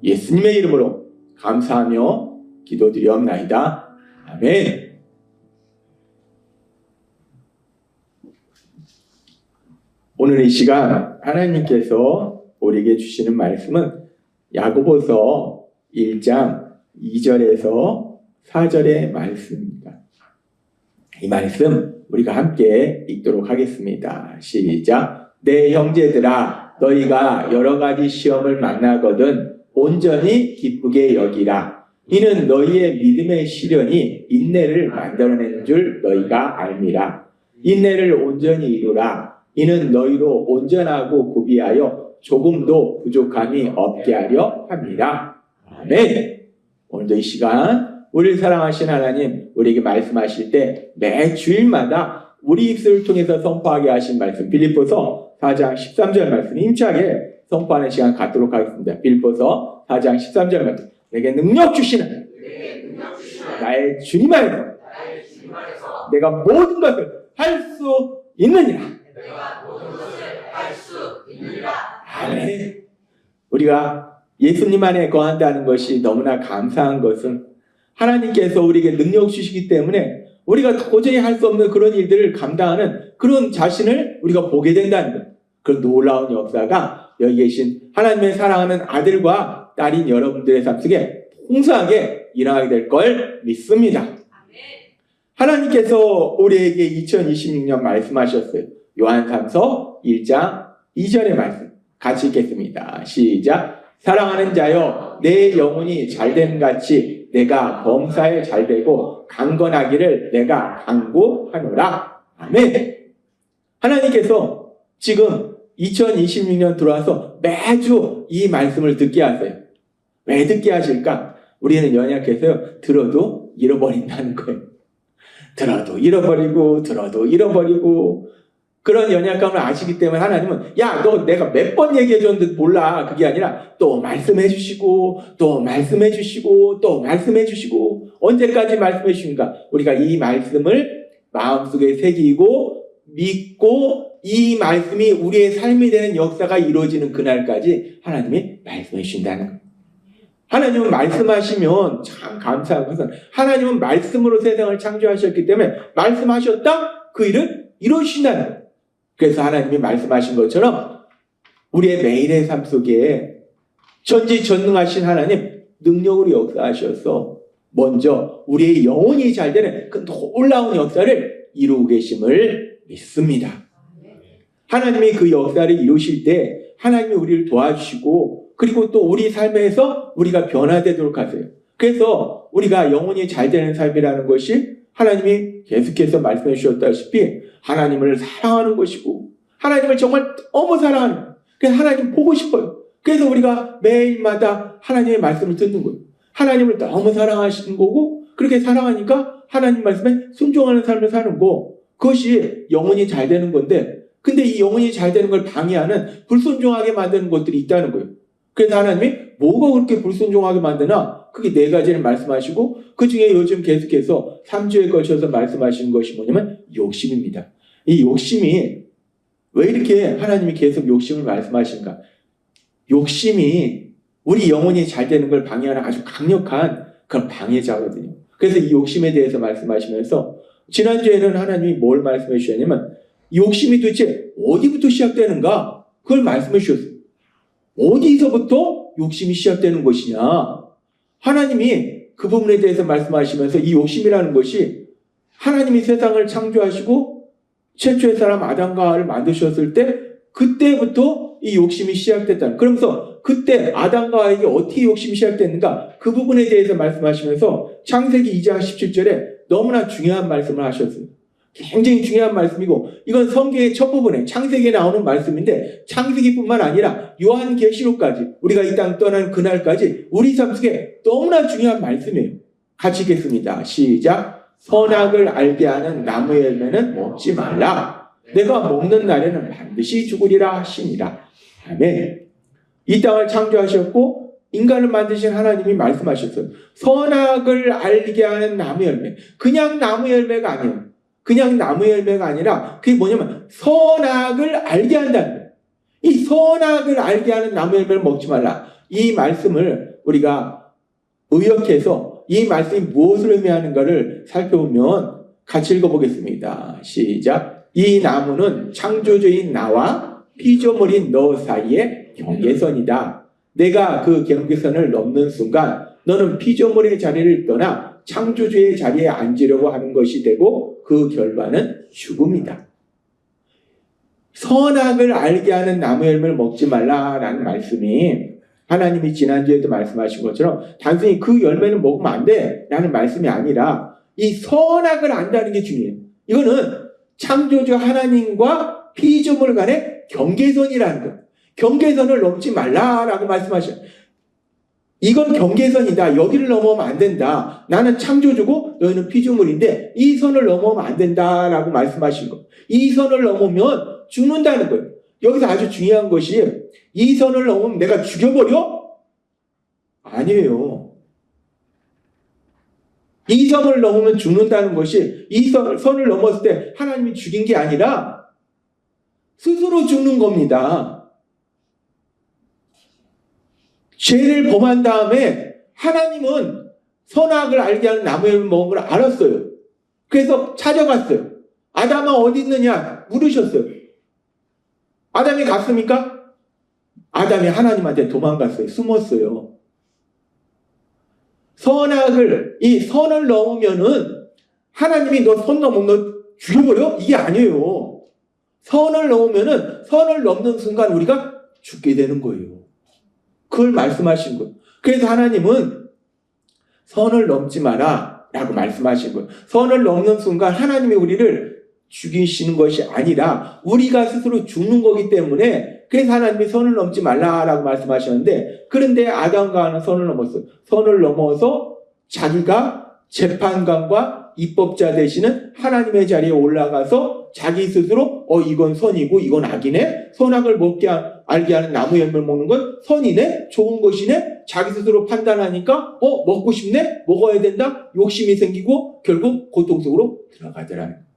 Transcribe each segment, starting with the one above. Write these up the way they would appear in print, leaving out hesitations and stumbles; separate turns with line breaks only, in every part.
예수님의 이름으로 감사하며 기도드리옵나이다. 아멘. 오늘 이 시간 하나님께서 우리에게 주시는 말씀은 야고보서 1장 2절에서 4절의 말씀입니다. 이 말씀 우리가 함께 읽도록 하겠습니다. 시작. 내 형제들아, 너희가 여러 가지 시험을 만나거든 온전히 기쁘게 여기라. 이는 너희의 믿음의 시련이 인내를 만들어내는 줄 너희가 알미라. 인내를 온전히 이루라. 이는 너희로 온전하고 구비하여 조금도 부족함이 없게 하려 합니다. 아멘. 오늘도 이 시간 우리를 사랑하신 하나님 우리에게 말씀하실 때 매 주일마다 우리 입술을 통해서 선포하게 하신 말씀, 빌립보서 4장 13절 말씀 힘차게 선포하는 시간 갖도록 하겠습니다. 빌립보서 4장 13절 말씀. 내게 능력 주시는 나의 주님 안에서 내가 모든 것을 할 수 있느니라. 아멘. 우리가 예수님 안에 거한다는 것이 너무나 감사한 것은 하나님께서 우리에게 능력 주시기 때문에 우리가 도저히 할 수 없는 그런 일들을 감당하는 그런 자신을 우리가 보게 된다는 것. 그런 놀라운 역사가 여기 계신 하나님의 사랑하는 아들과 딸인 여러분들의 삶 속에 풍성하게 일어나게 될 걸 믿습니다. 하나님께서 우리에게 2026년 말씀하셨어요. 요한삼서 1장 2절의 말씀 같이 읽겠습니다. 시작. 사랑하는 자여, 내 영혼이 잘됨 같이 내가 범사에 잘되고 강건하기를 내가 간구하노라. 아멘. 하나님께서 지금 2026년 들어와서 매주 이 말씀을 듣게 하세요. 왜 듣게 하실까? 우리는 연약해서요, 들어도 잃어버린다는 거예요. 들어도 잃어버리고 그런 연약감을 아시기 때문에 하나님은 야, 너 내가 몇 번 얘기해줬는데 몰라. 그게 아니라 또 말씀해 주시고 또 말씀해 주시고 또 말씀해 주시고 언제까지 말씀해 주신가? 우리가 이 말씀을 마음속에 새기고 믿고 이 말씀이 우리의 삶이 되는 역사가 이루어지는 그날까지 하나님이 말씀해 주신다는 거예요. 하나님은 말씀하시면 참 감사한 것은 하나님은 말씀으로 세상을 창조하셨기 때문에 말씀하셨다? 그 일을 이루신다는 거예요. 그래서 하나님이 말씀하신 것처럼 우리의 매일의 삶 속에 전지전능하신 하나님 능력으로 역사하셔서 먼저 우리의 영혼이 잘 되는 그 놀라운 역사를 이루고 계심을 믿습니다. 하나님이 그 역사를 이루실 때 하나님이 우리를 도와주시고 그리고 또 우리 삶에서 우리가 변화되도록 하세요. 그래서 우리가 영혼이 잘 되는 삶이라는 것이 하나님이 계속해서 말씀해 주셨다시피 하나님을 사랑하는 것이고 하나님을 정말 너무 사랑하는 거예요. 그래서 하나님 보고 싶어요. 그래서 우리가 매일마다 하나님의 말씀을 듣는 거예요. 하나님을 너무 사랑하시는 거고 그렇게 사랑하니까 하나님 말씀에 순종하는 삶을 사는 거 그것이 영혼이 잘 되는 건데 근데 이 영혼이 잘 되는 걸 방해하는 불순종하게 만드는 것들이 있다는 거예요. 그래서 하나님이 뭐가 그렇게 불순종하게 만드나? 그게 네 가지를 말씀하시고 그 중에 요즘 계속해서 3주에 걸쳐서 말씀하시는 것이 뭐냐면 욕심입니다. 이 욕심이 왜 이렇게 하나님이 계속 욕심을 말씀하신가? 욕심이 우리 영혼이 잘 되는 걸 방해하는 아주 강력한 그런 방해자거든요. 그래서 이 욕심에 대해서 말씀하시면서 지난주에는 하나님이 뭘 말씀해 주셨냐면 욕심이 도대체 어디부터 시작되는가? 그걸 말씀해 주셨어요. 어디서부터 욕심이 시작되는 것이냐? 하나님이 그 부분에 대해서 말씀하시면서 이 욕심이라는 것이 하나님이 세상을 창조하시고 최초의 사람 아담과 하와를 만드셨을 때 그때부터 이 욕심이 시작됐다. 그러면서 그때 아담과 하와에게 어떻게 욕심이 시작됐는가? 그 부분에 대해서 말씀하시면서 창세기 2장 17절에 너무나 중요한 말씀을 하셨어요. 굉장히 중요한 말씀이고 이건 성경의 첫 부분에 창세기에 나오는 말씀인데 창세기뿐만 아니라 요한계시록까지 우리가 이 땅 떠나는 그날까지 우리 삶 속에 너무나 중요한 말씀이에요. 같이 읽겠습니다. 시작. 선악을 알게 하는 나무의 열매는 먹지 말라. 내가 먹는 날에는 반드시 죽으리라 하시니라. 아멘. 이 땅을 창조하셨고 인간을 만드신 하나님이 말씀하셨어요. 선악을 알게 하는 나무 열매. 그냥 나무 열매가 아니에요. 그냥 나무 열매가 아니라 그게 뭐냐면 선악을 알게 한다는 거예요. 이 선악을 알게 하는 나무 열매를 먹지 말라. 이 말씀을 우리가 의역해서 이 말씀이 무엇을 의미하는가를 살펴보면 같이 읽어보겠습니다. 시작. 이 나무는 창조주인 나와 피조물인 너 사이의 경계선이다. 내가 그 경계선을 넘는 순간 너는 피조물의 자리를 떠나 창조주의 자리에 앉으려고 하는 것이 되고 그 결과는 죽음이다. 선악을 알게 하는 나무 열매를 먹지 말라라는 말씀이 하나님이 지난주에도 말씀하신 것처럼 단순히 그 열매는 먹으면 안 돼 라는 말씀이 아니라 이 선악을 안다는 게 중요해요. 이거는 창조주 하나님과 피조물 간의 경계선이라는 거예요. 경계선을 넘지 말라라고 말씀하셔요. 이건 경계선이다. 여기를 넘어오면 안 된다. 나는 창조주고 너희는 피조물인데 이 선을 넘어오면 안 된다라고 말씀하신 거예요. 이 선을 넘으면 죽는다는 거예요. 여기서 아주 중요한 것이 이 선을 넘으면 내가 죽여버려? 아니에요. 이 선을 넘으면 죽는다는 것이 이 선을 넘었을 때 하나님이 죽인 게 아니라 스스로 죽는 겁니다. 죄를 범한 다음에 하나님은 선악을 알게 하는 나무 열매를 먹은 걸 알았어요. 그래서 찾아갔어요. 아담아 어디 있느냐 물으셨어요. 아담이 갔습니까? 아담이 하나님한테 도망갔어요. 숨었어요. 이 선을 넘으면은 하나님이 너 선 넘으면 너 죽여버려? 이게 아니에요. 선을 넘으면은 선을 넘는 순간 우리가 죽게 되는 거예요. 그걸 말씀하신 거예요. 그래서 하나님은 선을 넘지 마라 라고 말씀하신 거예요. 선을 넘는 순간 하나님이 우리를 죽이시는 것이 아니라 우리가 스스로 죽는 거기 때문에 그래서 하나님이 선을 넘지 말라라고 말씀하셨는데 그런데 아담과 하와는 선을 넘었어요. 선을 넘어서 자기가 재판관과 입법자 되시는 하나님의 자리에 올라가서 자기 스스로 이건 선이고 이건 악이네. 선악을 알게 하는 나무 열매를 먹는 건 선이네. 좋은 것이네. 자기 스스로 판단하니까 먹고 싶네. 먹어야 된다. 욕심이 생기고 결국 고통 속으로 들어가더라는 거예요.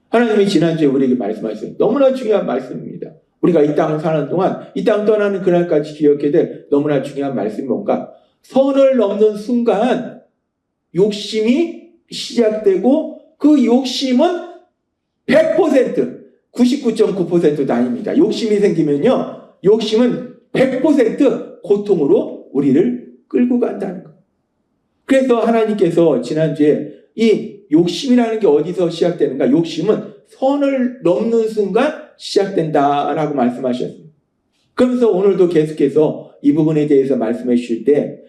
하나님이 지난주에 우리에게 말씀하셨어요. 너무나 중요한 말씀입니다. 우리가 이 땅을 사는 동안 이 땅 떠나는 그날까지 기억해야 될 너무나 중요한 말씀이 뭔가 선을 넘는 순간 욕심이 시작되고 그 욕심은 100% 99.9%도 아닙니다. 욕심이 생기면요 욕심은 100% 고통으로 우리를 끌고 간다는 거예요. 그래서 하나님께서 지난주에 이 욕심이라는 게 어디서 시작되는가? 욕심은 선을 넘는 순간 시작된다라고 말씀하셨어요. 그러면서 오늘도 계속해서 이 부분에 대해서 말씀해 주실 때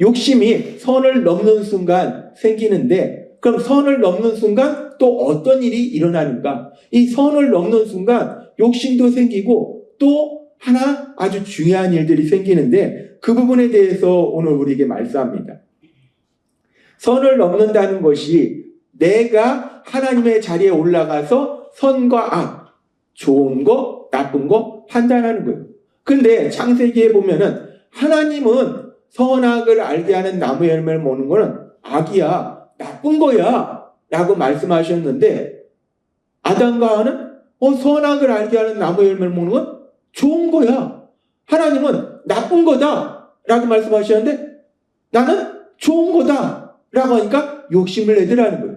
욕심이 선을 넘는 순간 생기는데 그럼 선을 넘는 순간 또 어떤 일이 일어나는가? 이 선을 넘는 순간 욕심도 생기고 또 하나 아주 중요한 일들이 생기는데 그 부분에 대해서 오늘 우리에게 말씀합니다. 선을 넘는다는 것이 내가 하나님의 자리에 올라가서 선과 악, 좋은 거, 나쁜 거 판단하는 거예요. 근데 창세기에 보면은 하나님은 선악을 알게 하는 나무 열매를 먹는 거는 악이야, 나쁜 거야 라고 말씀하셨는데 아담과 하와는 선악을 알게 하는 나무 열매를 먹는 건 좋은 거야. 하나님은 나쁜 거다 라고 말씀하셨는데 나는 좋은 거다 라고 하니까 욕심을 내더라는 거예요.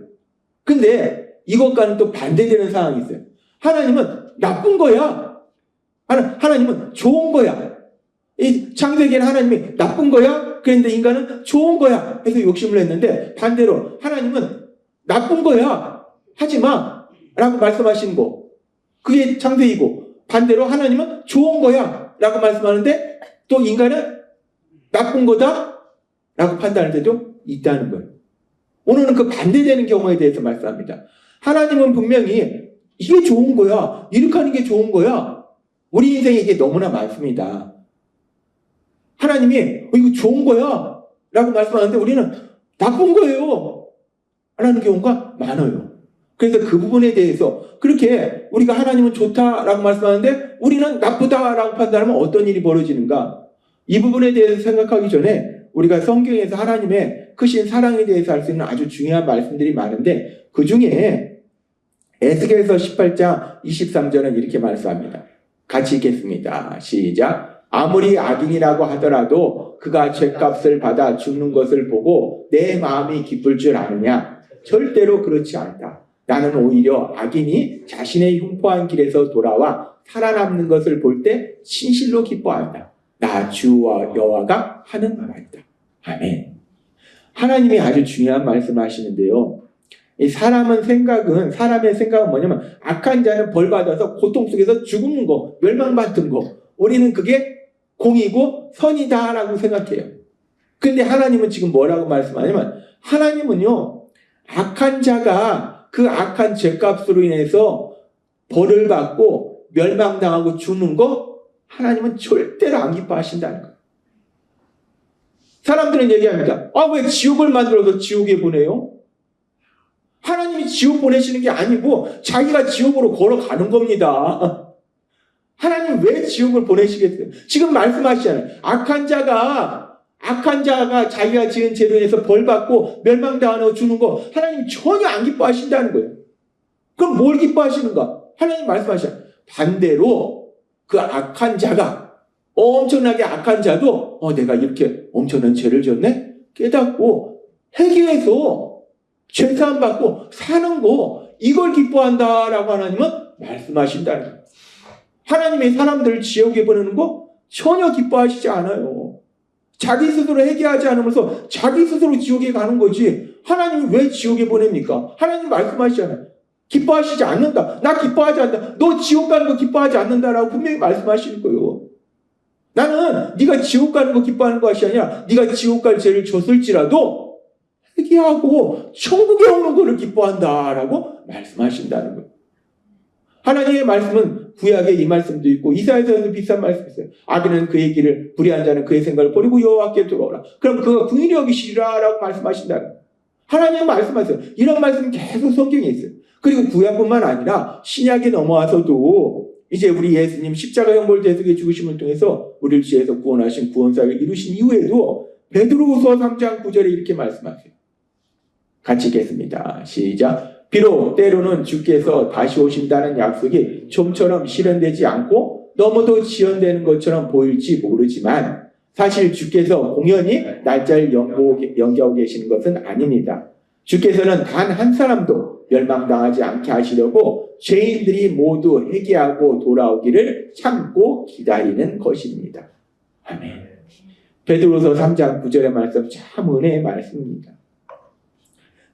근데 이것과는 또 반대되는 상황이 있어요. 하나님은 나쁜 거야. 하나님은 좋은 거야. 이 창세기에는 하나님이 나쁜 거야. 그런데 인간은 좋은 거야. 해서 욕심을 했는데 반대로 하나님은 나쁜 거야. 하지 마. 라고 말씀하신 거. 그게 창세기고 반대로 하나님은 좋은 거야. 라고 말씀하는데 또 인간은 나쁜 거다. 라고 판단할 때도 있다는 거예요. 오늘은 그 반대되는 경우에 대해서 말씀합니다. 하나님은 분명히 이게 좋은 거야. 이렇게 하는 게 좋은 거야. 우리 인생에 이게 너무나 많습니다. 하나님이 이거 좋은 거야 라고 말씀하는데 우리는 나쁜 거예요 라는 경우가 많아요. 그래서 그 부분에 대해서 그렇게 우리가 하나님은 좋다라고 말씀하는데 우리는 나쁘다라고 판단하면 어떤 일이 벌어지는가? 이 부분에 대해서 생각하기 전에 우리가 성경에서 하나님의 크신 사랑에 대해서 알 수 있는 아주 중요한 말씀들이 많은데 그 중에 에스겔서 18장 23절은 이렇게 말씀합니다. 같이 읽겠습니다. 시작. 아무리 악인이라고 하더라도 그가 죗값을 받아 죽는 것을 보고 내 마음이 기쁠 줄 아느냐? 절대로 그렇지 않다. 나는 오히려 악인이 자신의 흉포한 길에서 돌아와 살아남는 것을 볼 때 진실로 기뻐한다. 나 주와 여호와가 하는 말이다. 아멘. 하나님이 아주 중요한 말씀을 하시는데요. 이 사람의 생각은 뭐냐면 악한 자는 벌 받아서 고통 속에서 죽는 거, 멸망받는 거. 우리는 그게 공이고 선이다라고 생각해요. 근데 하나님은 지금 뭐라고 말씀하냐면 하나님은요, 악한 자가 그 악한 죄값으로 인해서 벌을 받고 멸망당하고 죽는 거 하나님은 절대로 안 기뻐하신다는 거예요. 사람들은 얘기합니다. 왜 지옥을 만들어서 지옥에 보내요? 하나님이 지옥 보내시는 게 아니고 자기가 지옥으로 걸어가는 겁니다. 하나님 왜 지옥을 보내시겠어요? 지금 말씀하시잖아요. 악한 자가 자기가 지은 죄로 인해서 벌 받고 멸망당하고 주는 거 하나님 전혀 안 기뻐하신다는 거예요. 그럼 뭘 기뻐하시는가? 하나님 말씀하시잖아요. 반대로 그 악한 자가, 엄청나게 악한 자도 내가 이렇게 엄청난 죄를 졌네? 깨닫고 회개해서 죄사함 받고 사는 거, 이걸 기뻐한다라고 하나님은 말씀하신다는 거예요. 하나님이 사람들을 지옥에 보내는 거 전혀 기뻐하시지 않아요. 자기 스스로 회개하지 않으면서 자기 스스로 지옥에 가는 거지. 하나님이 왜 지옥에 보냅니까? 하나님 말씀하시잖아요. 기뻐하시지 않는다. 나 기뻐하지 않는다. 너 지옥 가는 거 기뻐하지 않는다라고 분명히 말씀하시는 거예요. 나는 네가 지옥 가는 거 기뻐하는 것이 아니라 네가 지옥 갈 죄를 졌을지라도 회개하고 천국에 오는 것을 기뻐한다라고 말씀하신다는 거예요. 하나님의 말씀은 구약에 이 말씀도 있고 이사야서에도 비슷한 말씀이 있어요. 악인은 그의 길을, 불의한 자는 그의 생각을 버리고 여호와께 돌아오라. 그럼 그가 긍휼히 여기시리라 라고 말씀하신다는 거예요. 하나님은 말씀하세요. 이런 말씀이 계속 성경에 있어요. 그리고 구약뿐만 아니라 신약에 넘어와서도 이제 우리 예수님 십자가 형벌 대속의 죽으심을 통해서 우리를 죄에서 구원하신 구원사역을 이루신 이후에도 베드로후서 3장 9절에 이렇게 말씀하세요. 같이 읽겠습니다. 시작. 비록 때로는 주께서 다시 오신다는 약속이 좀처럼 실현되지 않고 너무도 지연되는 것처럼 보일지 모르지만 사실 주께서 공연히 날짜를 연기하고 계시는 것은 아닙니다. 주께서는 단 한 사람도 멸망당하지 않게 하시려고 죄인들이 모두 회개하고 돌아오기를 참고 기다리는 것입니다. 아멘. 베드로서 3장 9절의 말씀 참 은혜의 말씀입니다.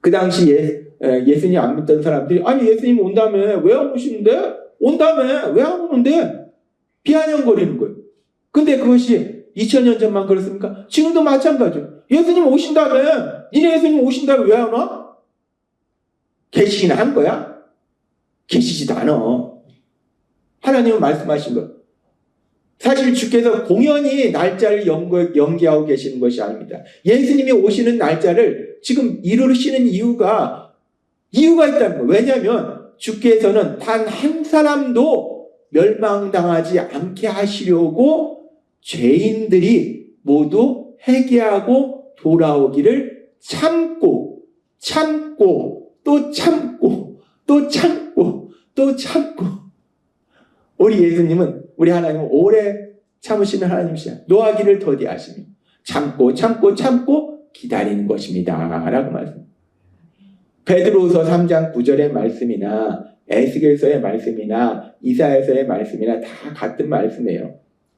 그 당시 예수님 안 믿던 사람들이 아니 예수님 온다며 왜 안 오시는데? 온다며 왜 안 오는데? 비아냥거리는 거예요. 근데 그것이 2000년 전만 그렇습니까? 지금도 마찬가지죠. 예수님 오신다며 니네 예수님 오신다며 왜 안 와? 계시긴 한 거야? 계시지도 않아. 하나님은 말씀하신 거. 사실 주께서 공연히 날짜를 연기하고 계시는 것이 아닙니다. 예수님이 오시는 날짜를 지금 이루시는 이유가 있다는 거예요. 왜냐하면 주께서는 단 한 사람도 멸망당하지 않게 하시려고 죄인들이 모두 회개하고 돌아오기를 참고 우리 예수님은 우리 하나님은 오래 참으시는 하나님이시야. 노하기를 더디하시며 참고 기다리는 것입니다 라고 말씀. 베드로후서 3장 9절의 말씀이나 에스겔서의 말씀이나 이사야서의 말씀이나 다 같은 말씀이에요.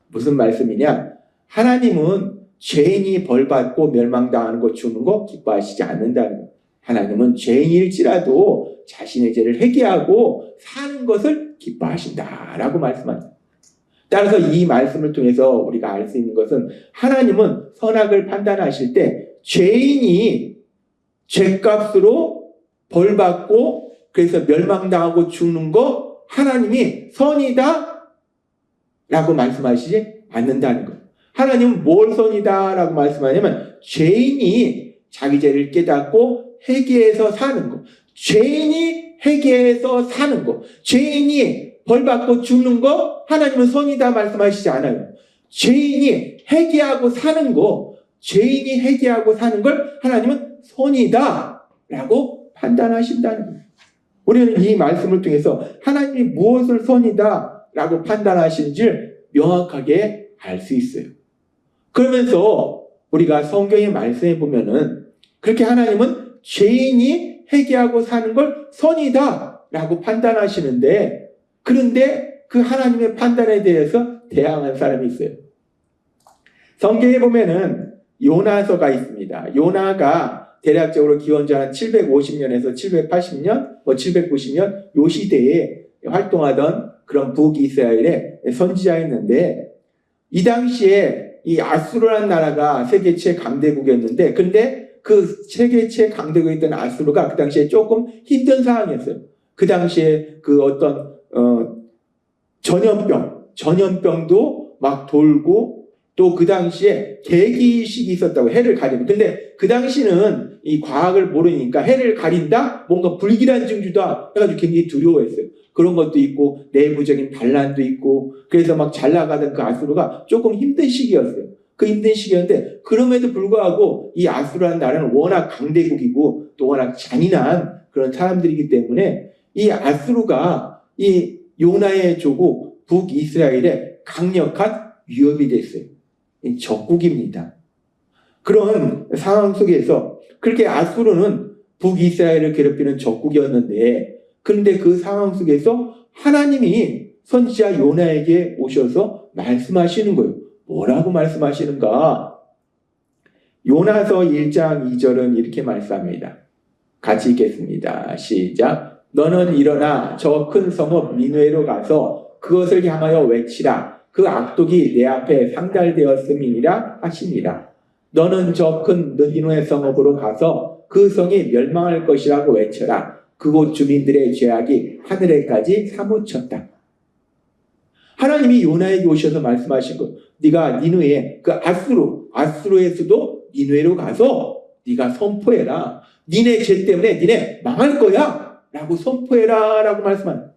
무슨 말씀이냐? 하나님은 죄인이 벌받고 멸망당하는 거 주는 거 기뻐하시지 않는다는 거예요. 하나님은 죄인일지라도 자신의 죄를 회개하고 사는 것을 기뻐하신다라고 말씀합니다. 따라서 이 말씀을 통해서 우리가 알 수 있는 것은 하나님은 선악을 판단하실 때 죄인이 죄값으로 벌받고 그래서 멸망당하고 죽는 거 하나님이 선이다 라고 말씀하시지 않는다는 거예요. 하나님은 뭘 선이다 라고 말씀하냐면 죄인이 자기 죄를 깨닫고 회개해서 사는 거, 죄인이 회개해서 사는 거, 죄인이 벌받고 죽는 거 하나님은 선이다 말씀하시지 않아요. 죄인이 회개하고 사는 거, 죄인이 회개하고 사는 걸 하나님은 선이다 라고 판단하신다는 거예요. 우리는 이 말씀을 통해서 하나님이 무엇을 선이다 라고 판단하시는지를 명확하게 알 수 있어요. 그러면서 우리가 성경의 말씀에 보면은 그렇게 하나님은 죄인이 회개하고 사는 걸 선이다 라고 판단하시는데, 그런데 그 하나님의 판단에 대해서 대항한 사람이 있어요. 성경에 보면은 요나서가 있습니다. 요나가 대략적으로 기원전 750년에서 780년, 790년 요 시대에 활동하던 그런 북이스라엘의 선지자였는데, 이 당시에 이 아수르라는 나라가 세계 최강대국이었는데, 근데 그 세계 최강대국이었던 아수르가 그 당시에 조금 힘든 상황이었어요. 그 당시에 그 어떤 전염병도 막 돌고, 또 그 당시에 개기식이 있었다고, 해를 가리는. 근데 그 당시는 이 과학을 모르니까 해를 가린다? 뭔가 불길한 징조다 해가지고 굉장히 두려워했어요. 그런 것도 있고 내부적인 반란도 있고, 그래서 막 잘 나가던 그 아수르가 조금 힘든 시기였어요. 그 힘든 시기였는데, 그럼에도 불구하고 이 아수르라는 나라는 워낙 강대국이고 또 워낙 잔인한 그런 사람들이기 때문에 이 아수르가 이 요나의 조국 북이스라엘에 강력한 위협이 됐어요. 적국입니다. 그런 상황 속에서 그렇게 아수르는 북이스라엘을 괴롭히는 적국이었는데, 그런데 그 상황 속에서 하나님이 선지자 요나에게 오셔서 말씀하시는 거예요. 뭐라고 말씀하시는가? 요나서 1장 2절은 이렇게 말씀합니다. 같이 읽겠습니다. 시작. 너는 일어나 저 큰 성읍 니느웨로 가서 그것을 향하여 외치라. 그 악독이 내 앞에 상달되었음이니라 하시니라. 너는 저 큰 니느웨 성읍으로 가서 그 성이 멸망할 것이라고 외쳐라. 그곳 주민들의 죄악이 하늘에까지 사무쳤다. 하나님이 요나에게 오셔서 말씀하신 것, 네가 니느웨, 그 아수르에서도 니느웨로 가서 네가 선포해라. 니네 죄 때문에 니네 망할 거야 라고 선포해라 라고 말씀합니다.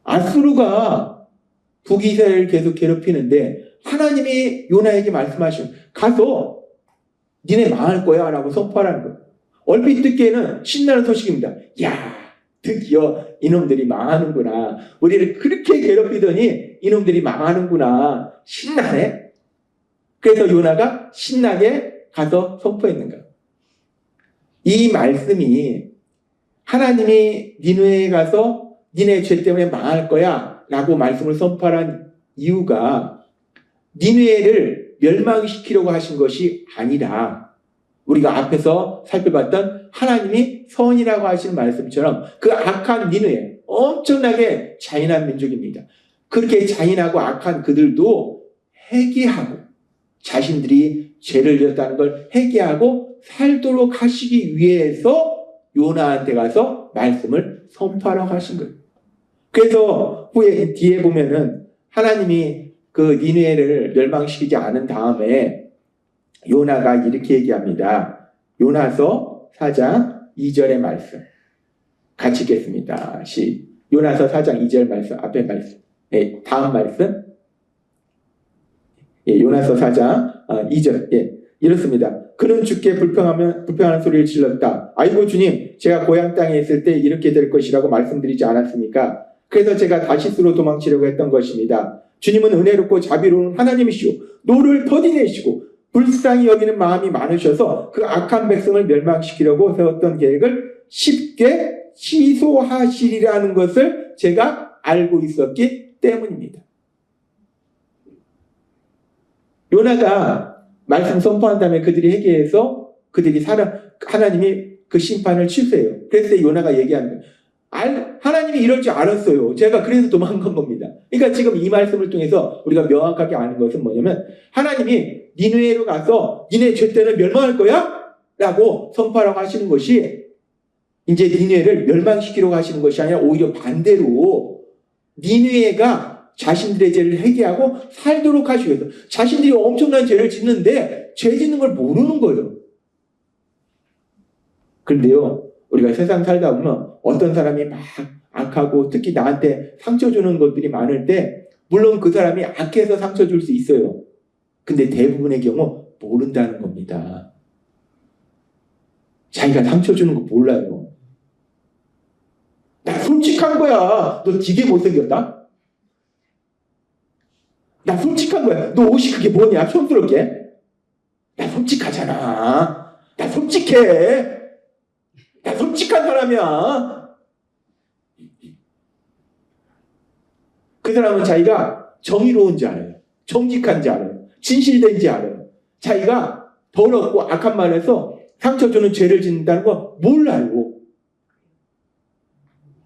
아수르가 북이스라엘을 계속 괴롭히는데 하나님이 요나에게 말씀하시면 가서 니네 망할 거야 라고 선포하라는 거예요. 얼핏 듣기에는 신나는 소식입니다. 야, 드디어 이놈들이 망하는구나. 우리를 그렇게 괴롭히더니 이놈들이 망하는구나. 신나네. 그래서 요나가 신나게 가서 선포했는가. 이 말씀이 하나님이 니느웨에 가서 니네 죄 때문에 망할 거야 라고 말씀을 선포한 이유가 니느웨를 멸망시키려고 하신 것이 아니라, 우리가 앞에서 살펴봤던 하나님이 선이라고 하시는 말씀처럼 그 악한 니느웨, 엄청나게 잔인한 민족입니다. 그렇게 잔인하고 악한 그들도 회개하고 자신들이 죄를 지었다는 걸 회개하고 살도록 하시기 위해서 요나한테 가서 말씀을 선포하라고 하신 거예요. 그래서 후에 뒤에 보면은 하나님이 그 니느웨를 멸망시키지 않은 다음에 요나가 이렇게 얘기합니다. 요나서 4장 2절의 말씀 같이 읽겠습니다. 요나서 4장 2절 말씀, 앞에 말씀, 다음 말씀, 요나서 4장 2절, 이렇습니다. 그는 주께 불평하는 소리를 질렀다. 아이고 주님, 제가 고향 땅에 있을 때 이렇게 될 것이라고 말씀드리지 않았습니까? 그래서 제가 다시스로 도망치려고 했던 것입니다. 주님은 은혜롭고 자비로운 하나님이시오. 노를 터디내시고 불쌍히 여기는 마음이 많으셔서 그 악한 백성을 멸망시키려고 세웠던 계획을 쉽게 취소하시리라는 것을 제가 알고 있었기 때문입니다. 요나가 말씀 선포한 다음에 그들이 회개해서 하나님이 그 심판을 취소해요. 그래서 요나가 얘기하는 거예요. 하나님이 이럴 줄 알았어요. 제가 그래서 도망간 겁니다. 그러니까 지금 이 말씀을 통해서 우리가 명확하게 아는 것은 뭐냐면, 하나님이 니느웨로 가서 니네 죄 때는 멸망할 거야? 라고 선포하라고 하시는 것이 이제 니느웨를 멸망시키려고 하시는 것이 아니라 오히려 반대로 니느웨가 자신들의 죄를 회개하고 살도록 하시기 위해서, 자신들이 엄청난 죄를 짓는데 죄 짓는 걸 모르는 거예요. 그런데요, 우리가 세상 살다 보면 어떤 사람이 막 악하고 특히 나한테 상처 주는 것들이 많을 때, 물론 그 사람이 악해서 상처 줄 수 있어요. 근데 대부분의 경우 모른다는 겁니다. 자기가 상처 주는 거 몰라요. 나 솔직한 거야. 너 되게 못생겼다? 나 솔직한 거야. 너 옷이 그게 뭐냐? 촌스럽게. 나 솔직하잖아. 나 솔직해. 나 솔직한 사람이야. 그 사람은 자기가 정의로운지 알아요. 정직한지 알아요. 진실된지 알아요. 자기가 더럽고 악한 말에서 상처 주는 죄를 짓는다는 거 몰라요.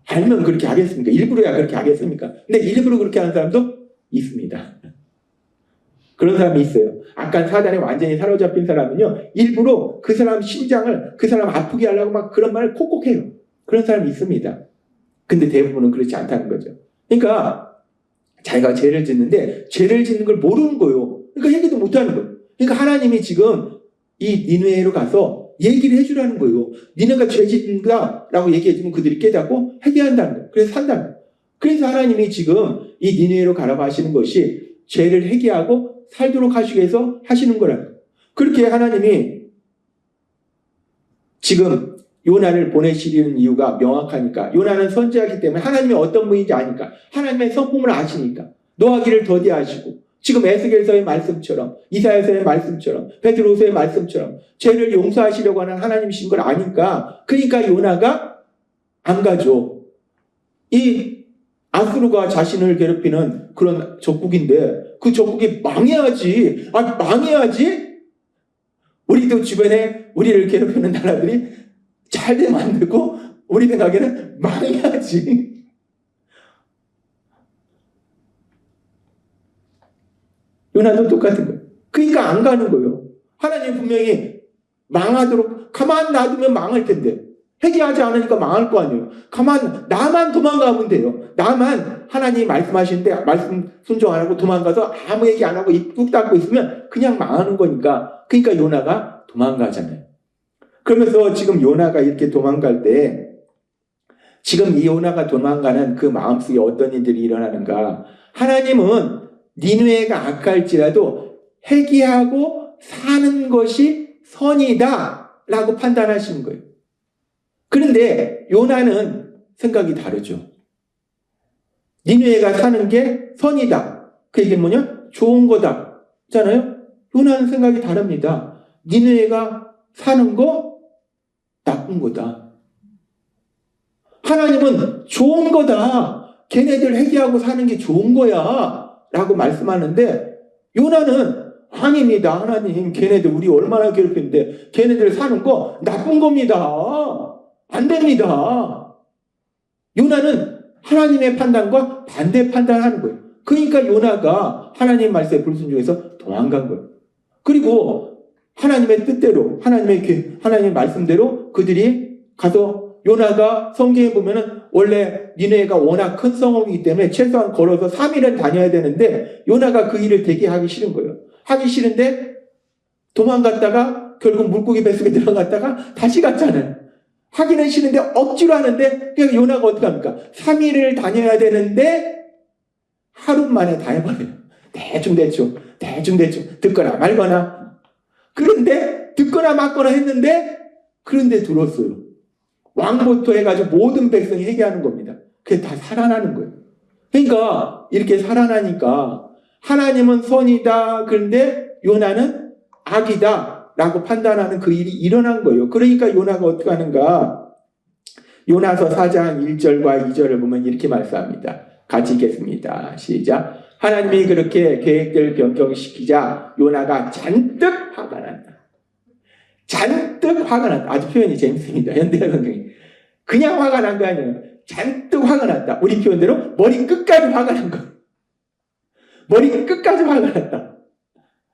알면 그렇게 하겠습니까? 일부러야 그렇게 하겠습니까? 근데 일부러 그렇게 하는 사람도 있습니다. 그런 사람이 있어요. 악한 사단에 완전히 사로잡힌 사람은요, 일부러 그 사람 심장을 그 사람 아프게 하려고 막 그런 말을 콕콕 해요. 그런 사람이 있습니다. 근데 대부분은 그렇지 않다는 거죠. 그러니까 자기가 죄를 짓는데 죄를 짓는 걸 모르는 거예요. 그러니까 얘기도 못하는 거예요. 그러니까 하나님이 지금 이 니느웨로 가서 얘기를 해주라는 거예요. 니네가 죄 짓는다라고 얘기해주면 그들이 깨닫고 회개한다는 거예요. 그래서 산다는 거예요. 그래서 하나님이 지금 이 니느웨로 가라고 하시는 것이 죄를 회개하고 살도록 하시기 위해서 하시는 거라는 거예요. 그렇게 하나님이 지금 요나를 보내시려는 이유가 명확하니까, 요나는 선지자이기 때문에 하나님이 어떤 분인지 아니까, 하나님의 성품을 아시니까 노하기를 더디하시고, 지금 에스겔서의 말씀처럼, 이사야서의 말씀처럼, 베드로서의 말씀처럼 죄를 용서하시려고 하는 하나님이신 걸 아니까, 그러니까 요나가 안 가죠. 이 아수르가 자신을 괴롭히는 그런 적국인데 그 적국이 망해야지. 망해야지. 우리도 주변에 우리를 괴롭히는 나라들이 잘 되면 안 되고 우리 생각에는 망해야지. 요나도 똑같은 거예요. 그러니까 안 가는 거예요. 하나님 분명히 망하도록 가만 놔두면 망할 텐데 회개하지 않으니까 망할 거 아니에요. 나만 도망가면 돼요. 나만 하나님이 말씀하시는데 말씀 순종 안 하고 도망가서 아무 얘기 안 하고 입 꾹 닫고 있으면 그냥 망하는 거니까. 그러니까 요나가 도망가잖아요. 그러면서 지금 요나가 이렇게 도망갈 때 지금 이 요나가 도망가는 그 마음속에 어떤 일들이 일어나는가. 하나님은 니느웨가 악할지라도 회개하고 사는 것이 선이다 라고 판단하시는 거예요. 그런데 요나는 생각이 다르죠. 니느웨가 사는 게 선이다. 그 얘기는 뭐냐? 좋은 거다. 잖아요? 요나는 생각이 다릅니다. 니느웨가 사는 거 나쁜 거다. 하나님은 좋은 거다. 걔네들 회개하고 사는 게 좋은 거야. 라고 말씀하는데 요나는 아닙니다. 하나님, 걔네들 우리 얼마나 괴롭히는데 걔네들 사는 거 나쁜 겁니다. 안 됩니다. 요나는 하나님의 판단과 반대 판단하는 거예요. 그러니까 요나가 하나님의 말씀에 불순종해서 도망간 거예요. 그리고 하나님의 뜻대로, 하나님의 말씀대로 그들이 가서 요나가 성경에 보면은 원래 니느웨가 워낙 큰 성읍이기 때문에 최소한 걸어서 3일은 다녀야 되는데 요나가 그 일을 되게 하기 싫은 거예요. 하기 싫은데 도망갔다가 결국 물고기 뱃속에 들어갔다가 다시 갔잖아요. 하기는 싫은데 억지로 하는데 그냥 요나가 어떻게 합니까? 3일을 다녀야 되는데 하루 만에 다 해버려요. 대충 듣거나 말거나. 그런데 듣거나 말거나 했는데 그런데 들었어요. 왕부터 해가지고 모든 백성이 회개하는 겁니다. 그게 다 살아나는 거예요. 그러니까 이렇게 살아나니까 하나님은 선이다. 그런데 요나는 악이다. 라고 판단하는 그 일이 일어난 거예요. 그러니까 요나가 어떻게 하는가? 요나서 4장 1절과 2절을 보면 이렇게 말씀합니다. 같이 읽겠습니다. 시작. 하나님이 그렇게 계획들 변경시키자 요나가 잔뜩 화가 난다. 잔뜩 화가 났다. 아주 표현이 재밌습니다. 현대어 성경이. 그냥 화가 난 거 아니에요. 잔뜩 화가 났다. 우리 표현대로 머리 끝까지 화가 난 거. 머리 끝까지 화가 났다.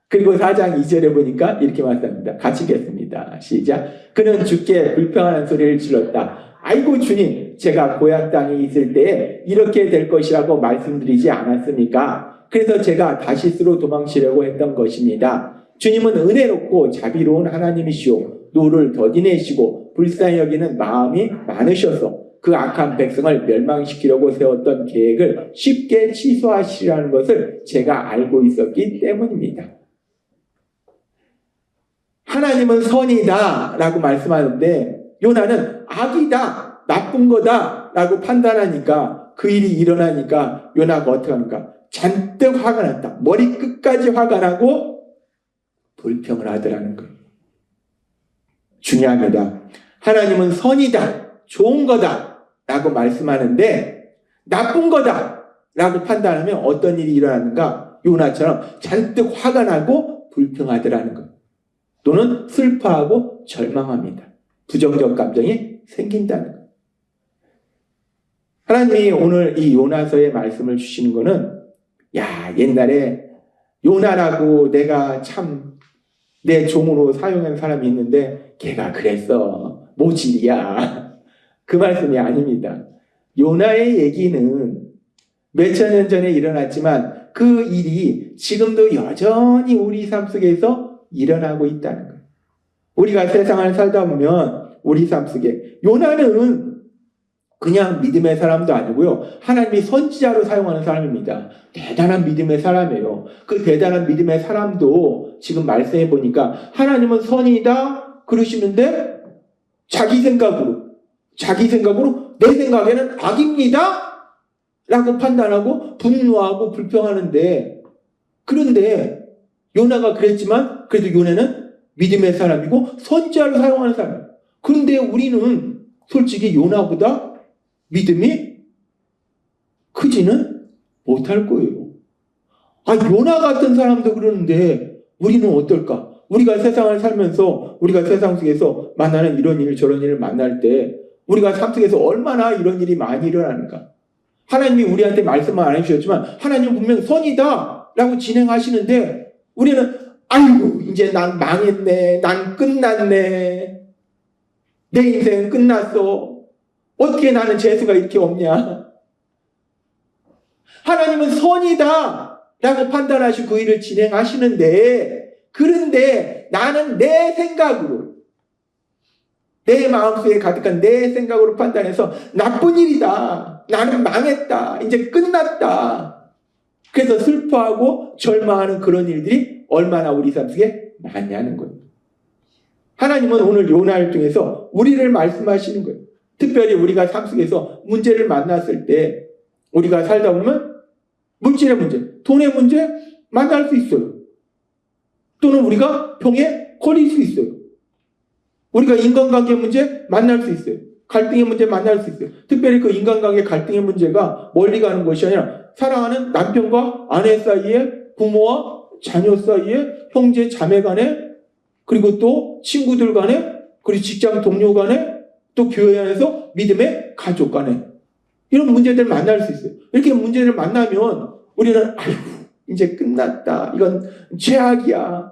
그리고 4장 2절에 보니까 이렇게 말씀합니다. 같이 읽겠습니다. 시작. 그는 주께 불평하는 소리를 질렀다. 아이고 주님, 제가 고향 땅에 있을 때에 이렇게 될 것이라고 말씀드리지 않았습니까? 그래서 제가 다시스로 도망치려고 했던 것입니다. 주님은 은혜롭고 자비로운 하나님이시오. 노를 더디 내시고 불쌍히 여기는 마음이 많으셔서 그 악한 백성을 멸망시키려고 세웠던 계획을 쉽게 취소하시라는 것을 제가 알고 있었기 때문입니다. 하나님은 선이다 라고 말씀하는데 요나는 악이다, 나쁜 거다 라고 판단하니까 그 일이 일어나니까 요나가 어떻게 하는가? 잔뜩 화가 났다. 머리 끝까지 화가 나고 불평을 하더라는 거예요. 중요합니다. 하나님은 선이다, 좋은 거다 라고 말씀하는데 나쁜 거다 라고 판단하면 어떤 일이 일어나는가? 요나처럼 잔뜩 화가 나고 불평하더라는 거예요. 또는 슬퍼하고 절망합니다. 부정적 감정이 생긴다는 거예요. 하나님이 오늘 이 요나서의 말씀을 주시는 거는, 야, 옛날에 요나라고 내가 참 내 종으로 사용한 사람이 있는데 걔가 그랬어, 모질이야, 그 말씀이 아닙니다. 요나의 얘기는 몇천 년 전에 일어났지만 그 일이 지금도 여전히 우리 삶 속에서 일어나고 있다는 거예요. 우리가 세상을 살다 보면 우리 삶 속에 요나는 그냥 믿음의 사람도 아니고요, 하나님이 선지자로 사용하는 사람입니다. 대단한 믿음의 사람이에요. 그 대단한 믿음의 사람도 지금 말씀해 보니까 하나님은 선이다 그러시는데 자기 생각으로 내 생각에는 악입니다 라고 판단하고 분노하고 불평하는데, 그런데 요나가 그랬지만 그래도 요나는 믿음의 사람이고 선지자로 사용하는 사람이에요. 그런데 우리는 솔직히 요나보다 믿음이 크지는 못할 거예요. 요나 같은 사람도 그러는데 우리는 어떨까? 우리가 세상을 살면서 우리가 세상 속에서 만나는 이런 일 저런 일을 만날 때 우리가 삶 속에서 얼마나 이런 일이 많이 일어나는가? 하나님이 우리한테 말씀을 안 해주셨지만 하나님은 분명 선이다 라고 진행하시는데 우리는 아이고 이제 난 망했네, 난 끝났네, 내 인생은 끝났어, 어떻게 나는 재수가 이렇게 없냐? 하나님은 선이다 라고 판단하시고 그 일을 진행하시는데, 그런데 나는 내 생각으로, 내 마음속에 가득한 내 생각으로 판단해서 나쁜 일이다, 나는 망했다, 이제 끝났다, 그래서 슬퍼하고 절망하는 그런 일들이 얼마나 우리 삶 속에 많냐는 거예요. 하나님은 오늘 요나를 통해서 우리를 말씀하시는 거예요. 특별히 우리가 삶 속에서 문제를 만났을 때 우리가 살다 보면 물질의 문제, 돈의 문제 만날 수 있어요. 또는 우리가 병에 걸릴 수 있어요. 우리가 인간관계 문제 만날 수 있어요. 갈등의 문제 만날 수 있어요. 특별히 그 인간관계 갈등의 문제가 멀리 가는 것이 아니라 사랑하는 남편과 아내 사이에, 부모와 자녀 사이에, 형제 자매 간에, 그리고 또 친구들 간에, 그리고 직장 동료 간에, 또 교회 안에서 믿음의 가족 간에 이런 문제들을 만날 수 있어요. 이렇게 문제를 만나면 우리는 아이고 이제 끝났다, 이건 죄악이야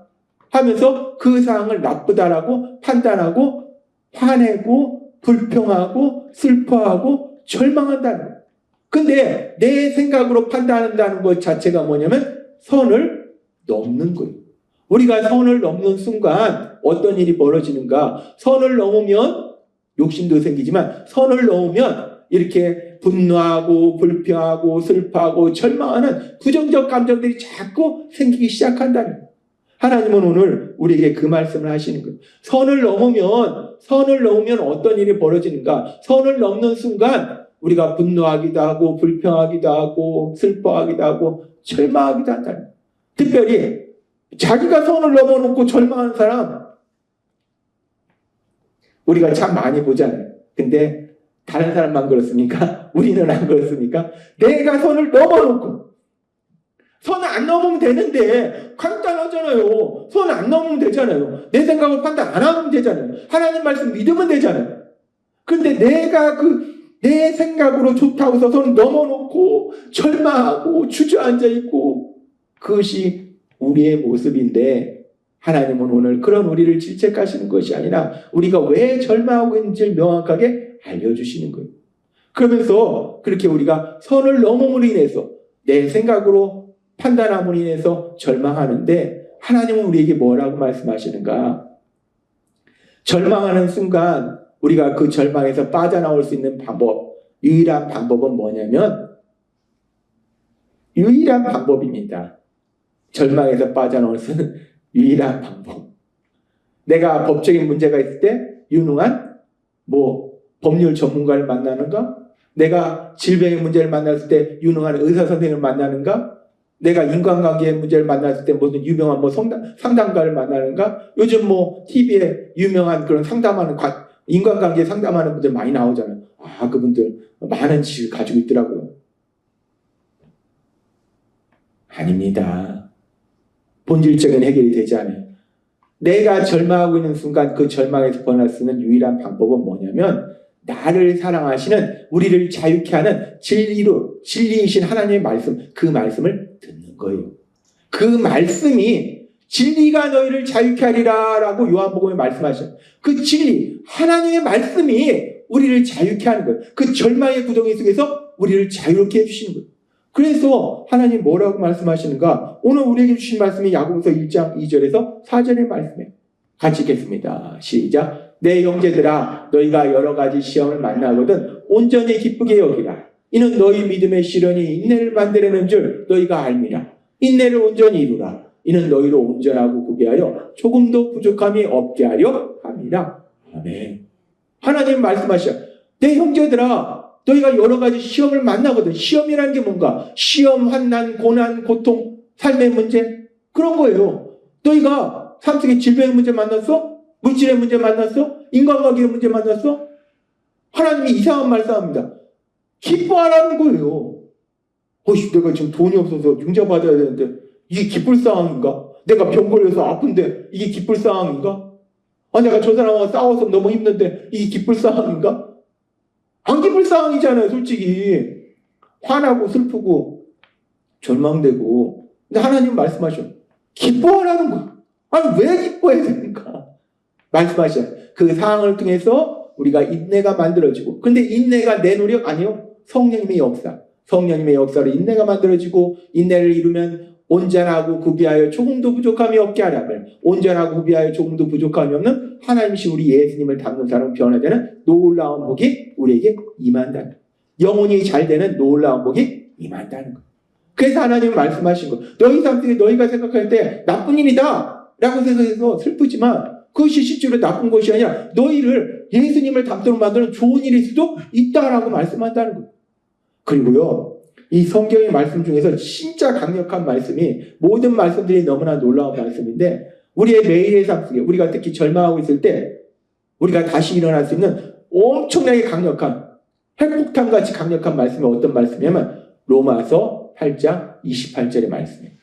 하면서 그 상황을 나쁘다라고 판단하고 화내고 불평하고 슬퍼하고 절망한다는 거예요. 근데 내 생각으로 판단한다는 것 자체가 뭐냐면 선을 넘는 거예요. 우리가 선을 넘는 순간 어떤 일이 벌어지는가? 선을 넘으면 욕심도 생기지만 선을 넘으면 이렇게 분노하고 불평하고 슬퍼하고 절망하는 부정적 감정들이 자꾸 생기기 시작한다는 거예요. 하나님은 오늘 우리에게 그 말씀을 하시는 거예요. 선을 넘으면 어떤 일이 벌어지는가? 선을 넘는 순간 우리가 분노하기도 하고 불평하기도 하고 슬퍼하기도 하고 절망하기도 한다는 거예요. 특별히 자기가 선을 넘어놓고 절망하는 사람 우리가 참 많이 보잖아요. 근데 다른 사람만 그렇습니까? 우리는 안 그렇습니까? 내가 선을 넘어놓고, 선을 안 넘으면 되는데 간단하잖아요. 선 안 넘으면 되잖아요. 내 생각을 판단 안 하면 되잖아요. 하나님 말씀 믿으면 되잖아요. 근데 내가 내 생각으로 좋다고 해서 선을 넘어놓고 절망하고 주저앉아 있고, 그것이 우리의 모습인데 하나님은 오늘 그런 우리를 질책하시는 것이 아니라 우리가 왜 절망하고 있는지를 명확하게 알려주시는 거예요. 그러면서 그렇게 우리가 선을 넘음으로 인해서 내 생각으로 판단함으로 인해서 절망하는데 하나님은 우리에게 뭐라고 말씀하시는가? 절망하는 순간 우리가 그 절망에서 빠져나올 수 있는 방법, 유일한 방법은 뭐냐면 유일한 방법입니다. 절망에서 빠져나올 수 있는 유일한 방법. 내가 법적인 문제가 있을 때 유능한 법률 전문가를 만나는가? 내가 질병의 문제를 만났을 때 유능한 의사 선생님을 만나는가? 내가 인간관계의 문제를 만났을 때 무슨 유명한 뭐 상담가를 만나는가? 요즘 뭐 TV에 유명한 그런 상담하는 인간관계 상담하는 분들 많이 나오잖아요. 아, 그분들 많은 지식을 가지고 있더라고요. 아닙니다. 본질적인 해결이 되지 않아요. 내가 절망하고 있는 순간 그 절망에서 벗어날 수 있는 유일한 방법은 뭐냐면 나를 사랑하시는 우리를 자유케 하는 진리이신 하나님의 말씀, 그 말씀을 듣는 거예요. 그 말씀이 진리가 너희를 자유케 하리라 라고 요한복음에 말씀하셔요. 그 진리, 하나님의 말씀이 우리를 자유케 하는 거예요. 그 절망의 구덩이 속에서 우리를 자유롭게 해주시는 거예요. 그래서 하나님 뭐라고 말씀하시는가? 오늘 우리에게 주신 말씀이 야고보서 1장 2절에서 4절의 말씀이에요. 같이 읽겠습니다. 시작. 내 형제들아 너희가 여러 가지 시험을 만나거든 온전히 기쁘게 여기라. 이는 너희 믿음의 시련이 인내를 만들어내는 줄 너희가 알미라. 인내를 온전히 이루라. 이는 너희로 온전하고 구비하여 조금도 부족함이 없게 하려 함이라. 아멘. 하나님 말씀하셔. 내 형제들아 너희가 여러 가지 시험을 만나거든. 시험이라는 게 뭔가? 시험, 환난, 고난, 고통, 삶의 문제 그런 거예요. 너희가 삶 속에 질병의 문제 만났어? 물질의 문제 만났어? 인간관계의 문제 만났어? 하나님이 이상한 말씀합니다. 기뻐하라는 거예요. 내가 지금 돈이 없어서 융자받아야 되는데 이게 기쁠 상황인가? 내가 병 걸려서 아픈데 이게 기쁠 상황인가? 내가 저 사람하고 싸워서 너무 힘든데 이게 기쁠 상황인가? 안 기쁠 상황이잖아요, 솔직히. 화나고 슬프고 절망되고. 근데 하나님 말씀하셔. 기뻐하라는 거예요. 왜 기뻐해야 됩니까? 말씀하셔. 그 상황을 통해서 우리가 인내가 만들어지고. 근데 인내가 내 노력 아니요. 성령님의 역사. 성령님의 역사로 인내가 만들어지고 인내를 이루면 온전하고 구비하여 조금도 부족함이 없게 하라면 온전하고 구비하여 조금도 부족함이 없는 하나님이신 우리 예수님을 닮는 사람은 변화되는 놀라운 복이 우리에게 임한다는 거예요. 영혼이 잘 되는 놀라운 복이 임한다는 거예요. 그래서 하나님은 말씀하신 거예요. 너희 삶 속에 너희가 생각할 때 나쁜 일이다 라고 생각해서 슬프지만 그것이 실제로 나쁜 것이 아니라 너희를 예수님을 닮도록 만드는 좋은 일일 수도 있다라고 말씀한다는 거예요. 그리고요. 이 성경의 말씀 중에서 진짜 강력한 말씀이 모든 말씀들이 너무나 놀라운 말씀인데 우리의 매일의 삶 속에 우리가 특히 절망하고 있을 때 우리가 다시 일어날 수 있는 엄청나게 강력한 핵폭탄같이 강력한 말씀이 어떤 말씀이냐면 로마서 8장 28절의 말씀이에요.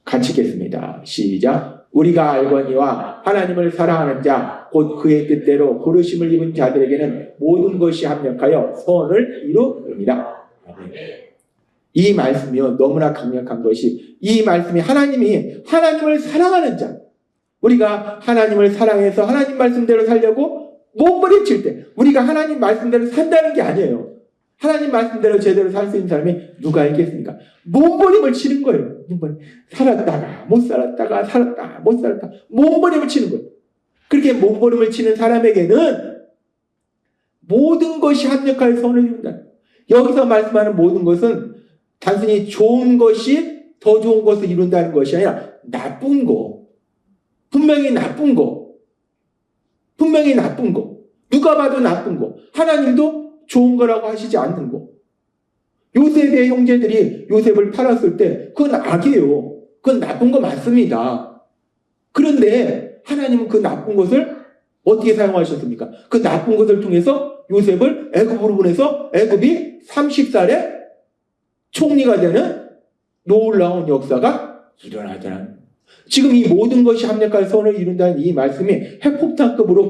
같이 읽겠습니다. 시작. 우리가 알거니와 하나님을 사랑하는 자 곧 그의 뜻대로 부르심을 입은 자들에게는 모든 것이 합력하여 선을 이루느니라. 이 말씀이요 너무나 강력한 것이 이 말씀이 하나님을 사랑하는 자 우리가 하나님을 사랑해서 하나님 말씀대로 살려고 몸부림칠 때 우리가 하나님 말씀대로 산다는 게 아니에요. 하나님 말씀대로 제대로 살 수 있는 사람이 누가 있겠습니까? 몸부림을 치는 거예요. 살았다가 못 살았다가 살았다 못 살았다 몸부림을 치는 거예요. 그렇게 몸부림을 치는 사람에게는 모든 것이 합력하여 선을 이룬다. 여기서 말씀하는 모든 것은 단순히 좋은 것이 더 좋은 것을 이룬다는 것이 아니라 나쁜 거. 분명히 나쁜 거. 누가 봐도 나쁜 거. 하나님도 좋은 거라고 하시지 않는 거. 요셉의 형제들이 요셉을 팔았을 때 그건 악이에요. 그건 나쁜 거 맞습니다. 그런데 하나님은 그 나쁜 것을 어떻게 사용하셨습니까? 그 나쁜 것을 통해서 요셉을 애굽으로 보내서 애굽이 30살에 총리가 되는 놀라운 역사가 일어나더라는 거예요. 지금 이 모든 것이 합력할 선을 이룬다는 이 말씀이 핵폭탄급으로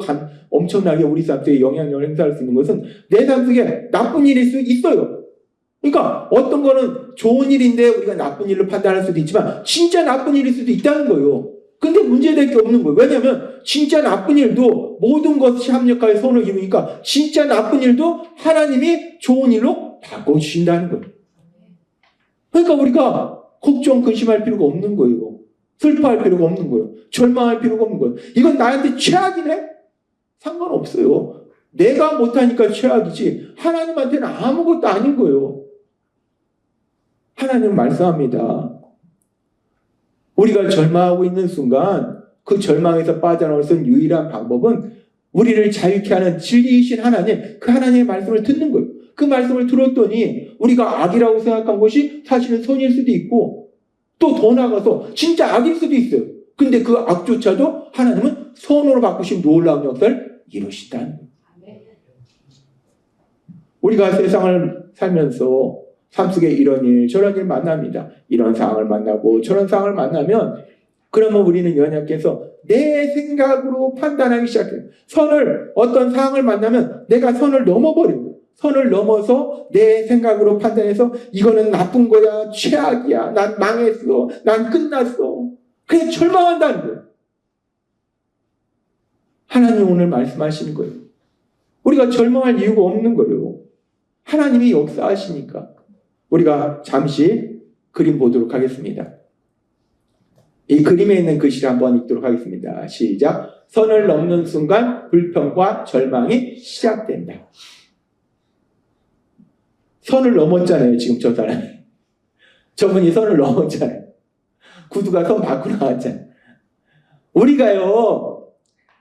엄청나게 우리 삶 속에 영향력을 행사할 수 있는 것은 내 삶 속에 나쁜 일일 수 있어요. 그러니까 어떤 거는 좋은 일인데 우리가 나쁜 일로 판단할 수도 있지만 진짜 나쁜 일일 수도 있다는 거예요. 근데 문제될 게 없는 거예요. 왜냐하면 진짜 나쁜 일도 모든 것이 합력하여 선을 이루니까 진짜 나쁜 일도 하나님이 좋은 일로 바꿔주신다는 거예요. 그러니까 우리가 걱정, 근심할 필요가 없는 거예요. 슬퍼할 필요가 없는 거예요. 절망할 필요가 없는 거예요. 이건 나한테 최악이네? 상관없어요. 내가 못하니까 최악이지 하나님한테는 아무것도 아닌 거예요. 하나님 말씀합니다. 우리가 절망하고 있는 순간 그 절망에서 빠져나올 수 있는 유일한 방법은 우리를 자유케 하는 진리이신 하나님, 그 하나님의 말씀을 듣는 거예요. 그 말씀을 들었더니 우리가 악이라고 생각한 것이 사실은 선일 수도 있고 또 더 나가서 진짜 악일 수도 있어요. 근데 그 악조차도 하나님은 선으로 바꾸신 놀라운 역사를 이루신다는 거예요. 우리가 세상을 살면서 삶 속에 이런 일 저런 일 만납니다. 이런 상황을 만나고 저런 상황을 만나면 그러면 우리는 연약해서 내 생각으로 판단하기 시작해요. 어떤 상황을 만나면 내가 선을 넘어버리고 선을 넘어서 내 생각으로 판단해서 이거는 나쁜 거야, 최악이야, 난 망했어, 난 끝났어. 그냥 절망한다는 거예요. 하나님 오늘 말씀하시는 거예요. 우리가 절망할 이유가 없는 거예요. 하나님이 역사하시니까. 우리가 잠시 그림 보도록 하겠습니다. 이 그림에 있는 글씨를 한번 읽도록 하겠습니다. 시작. 선을 넘는 순간 불평과 절망이 시작된다. 선을 넘었잖아요. 지금 저 사람이. 저분이 선을 넘었잖아요. 구두가 선 밖으로 나왔잖아요. 우리가요,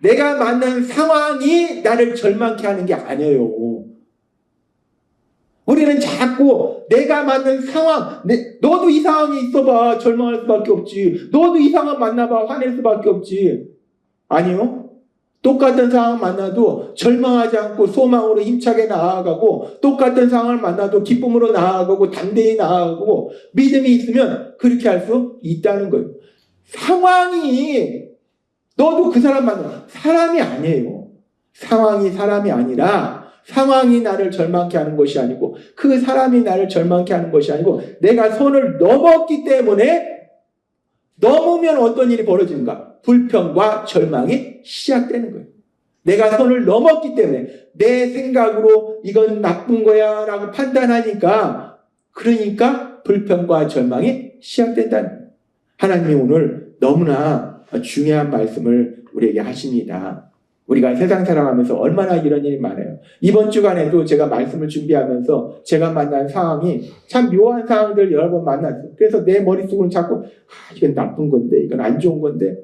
내가 만난 상황이 나를 절망케 하는 게 아니에요. 우리는 자꾸 내가 만난 상황, 너도 이 상황이 있어봐 절망할 수밖에 없지. 너도 이 상황 만나봐 화낼 수밖에 없지. 아니요. 똑같은 상황 만나도 절망하지 않고 소망으로 힘차게 나아가고, 똑같은 상황을 만나도 기쁨으로 나아가고 담대히 나아가고 믿음이 있으면 그렇게 할 수 있다는 거예요. 상황이 너도 그 사람 만나 사람이 아니에요. 상황이 사람이 아니라 상황이 나를 절망케 하는 것이 아니고 그 사람이 나를 절망케 하는 것이 아니고 내가 선을 넘었기 때문에 넘으면 어떤 일이 벌어지는가? 불평과 절망이 시작되는 거예요. 내가 선을 넘었기 때문에 내 생각으로 이건 나쁜 거야 라고 판단하니까 그러니까 불평과 절망이 시작된다는 거예요. 하나님이 오늘 너무나 중요한 말씀을 우리에게 하십니다. 우리가 세상 살아가면서 얼마나 이런 일이 많아요. 이번 주간에도 제가 말씀을 준비하면서 제가 만난 상황이 참 묘한 상황들 여러 번 만났어요. 그래서 내 머릿속으로는 자꾸 이건 나쁜 건데 이건 안 좋은 건데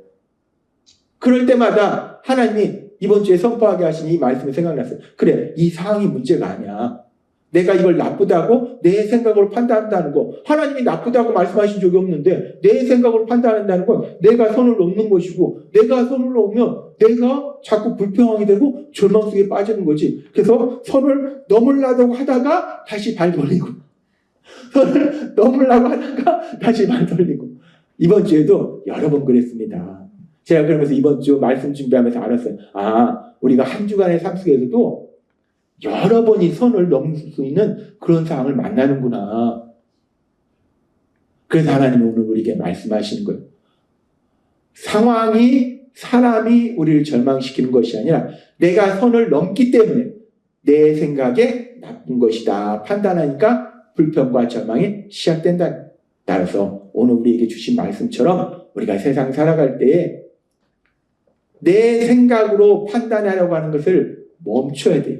그럴 때마다 하나님이 이번 주에 선포하게 하신 이 말씀이 생각났어요. 그래, 이 상황이 문제가 아니야. 내가 이걸 나쁘다고 내 생각으로 판단한다는 거. 하나님이 나쁘다고 말씀하신 적이 없는데 내 생각으로 판단한다는 건 내가 선을 넘는 것이고 내가 선을 넘으면 내가 자꾸 불평하게 되고 절망 속에 빠지는 거지. 그래서 선을 넘으려고 하다가 다시 발 돌리고 선을 넘으려고 하다가 다시 발 돌리고 이번 주에도 여러 번 그랬습니다. 제가 그러면서 이번 주 말씀 준비하면서 알았어요. 우리가 한 주간의 삶 속에서도 여러 번이 선을 넘을 수 있는 그런 상황을 만나는구나. 그래서 하나님은 오늘 우리에게 말씀하시는 거예요. 상황이 사람이 우리를 절망시키는 것이 아니라 내가 선을 넘기 때문에 내 생각에 나쁜 것이다 판단하니까 불평과 절망이 시작된다. 따라서 오늘 우리에게 주신 말씀처럼 우리가 세상 살아갈 때에 내 생각으로 판단하려고 하는 것을 멈춰야 돼요.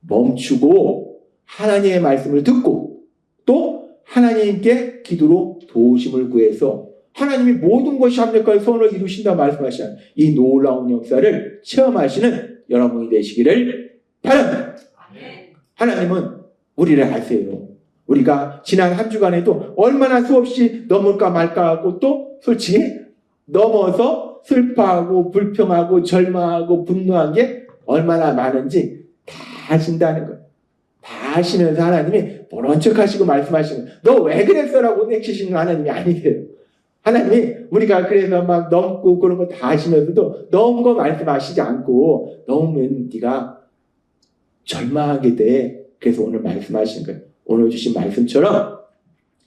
멈추고 하나님의 말씀을 듣고 또 하나님께 기도로 도우심을 구해서 하나님이 모든 것이 합력하여 선을 이루신다 말씀하시는 이 놀라운 역사를 체험하시는 여러분이 되시기를 바랍니다. 하나님은 우리를 아세요. 우리가 지난 한 주간에도 얼마나 수없이 넘을까 말까 하고 또 솔직히 넘어서 슬퍼하고 불평하고 절망하고 분노한 게 얼마나 많은지 다 아신다는 거예요. 다 아시면서 하나님이 모른 척 하시고 말씀하시는 너 왜 그랬어? 라고 내치시는 하나님이 아니세요. 하나님이 우리가 그래서 막 넘고 그런 거 다 아시면서도 넘은 거 말씀하시지 않고 넘으면 네가 절망하게 돼. 그래서 오늘 말씀하시는 거예요. 오늘 주신 말씀처럼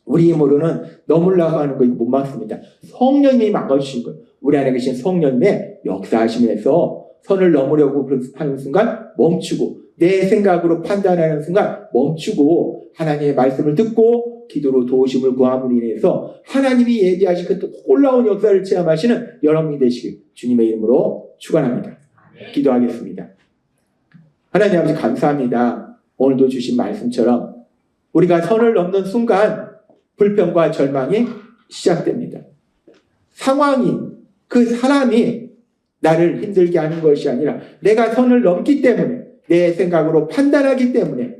우리 힘으로는 넘으려고 하는 거 못 막습니다. 성령님이 막아주신 거예요. 우리 안에 계신 성령님의 역사하시면서 선을 넘으려고 하는 순간 멈추고 내 생각으로 판단하는 순간 멈추고 하나님의 말씀을 듣고 기도로 도우심을 구함으로 인해서 하나님이 예비하신 그 놀라운 역사를 체험하시는 여러분이 되시길 주님의 이름으로 축원합니다. 기도하겠습니다. 하나님 아버지 감사합니다. 오늘도 주신 말씀처럼 우리가 선을 넘는 순간 불평과 절망이 시작됩니다. 상황이 그 사람이 나를 힘들게 하는 것이 아니라 내가 선을 넘기 때문에 내 생각으로 판단하기 때문에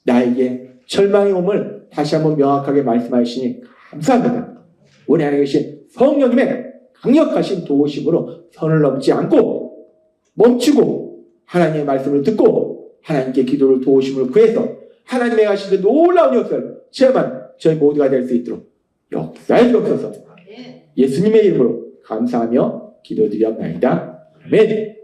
나에게 절망이 옴을 다시 한번 명확하게 말씀하시니 감사합니다. 우리 안에 계신 성령님의 강력하신 도우심으로 선을 넘지 않고 멈추고 하나님의 말씀을 듣고 하나님께 기도를 도우심을 구해서 하나님의 하신 그 놀라운 역사를 체험한 저희 모두가 될 수 있도록 역사해 주옵소서. 예수님의 이름으로 감사하며 기도드리옵나이다. 아멘.